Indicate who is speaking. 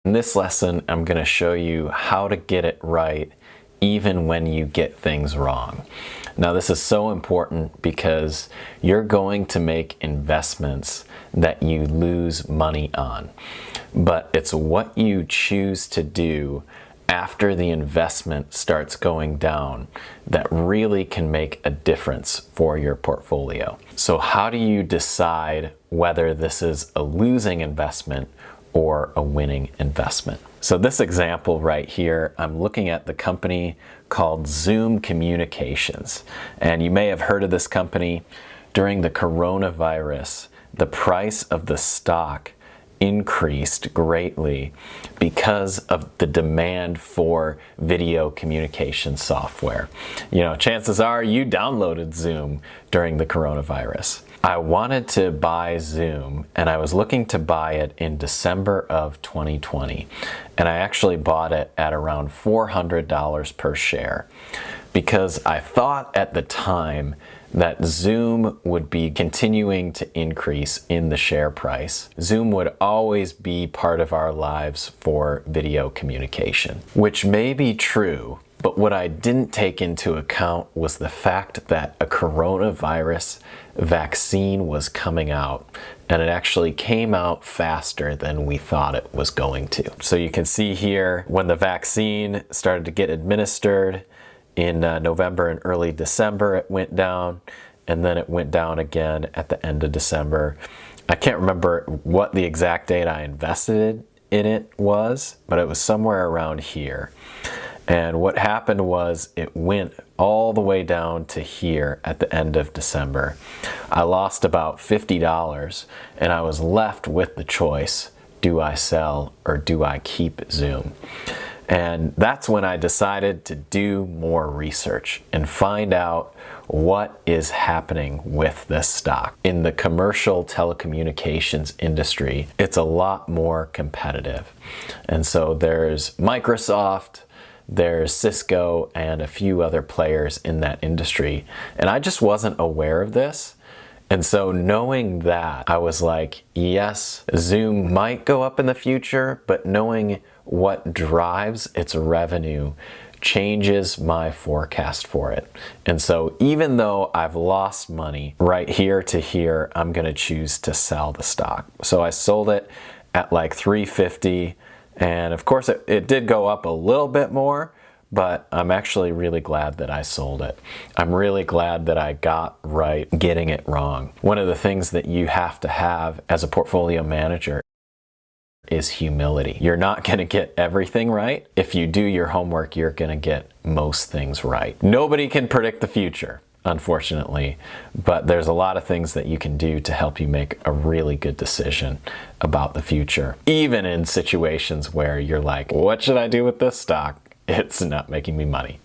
Speaker 1: In this lesson, I'm going to show you how to get it right even when you get things wrong. Now, this is so important because you're going to make investments that you lose money on, but it's what you choose to do after the investment starts going down that really can make a difference for your portfolio. So how do you decide whether this is a losing investment or a winning investment? So this example right here, I'm looking at the company called Zoom Communications. And you may have heard of this company. During the coronavirus, the price of the stock increased greatly because of the demand for video communication software. You know, chances are you downloaded Zoom during the coronavirus. I wanted to buy Zoom and I was looking to buy it in December of 2020. And I actually bought it at around $400 per share because I thought at the time that Zoom would be continuing to increase in the share price. Zoom would always be part of our lives for video communication, which may be true, but what I didn't take into account was the fact that a coronavirus vaccine was coming out, and it actually came out faster than we thought it was going to. So you can see here when the vaccine started to get administered, in November and early December, it went down, and then it went down again at the end of December. I can't remember what the exact date I invested in it was, but it was somewhere around here. And what happened was it went all the way down to here at the end of December. I lost about $50, and I was left with the choice, do I sell or do I keep Zoom? And that's when I decided to do more research and find out what is happening with this stock. In the commercial telecommunications industry, it's a lot more competitive. And so there's Microsoft, there's Cisco, and a few other players in that industry. And I just wasn't aware of this. And so knowing that, I was like, yes, Zoom might go up in the future, but knowing what drives its revenue changes my forecast for it. And so even though I've lost money right here to here, I'm going to choose to sell the stock. So I sold it at like $3.50. And of course, it did go up a little bit more, but I'm actually really glad that I sold it. I'm really glad that I got right getting it wrong. One of the things that you have to have as a portfolio manager is humility. You're not going to get everything right. If you do your homework, you're going to get most things right. Nobody can predict the future, unfortunately, but there's a lot of things that you can do to help you make a really good decision about the future, even in situations where you're like, what should I do with this stock? It's not making me money.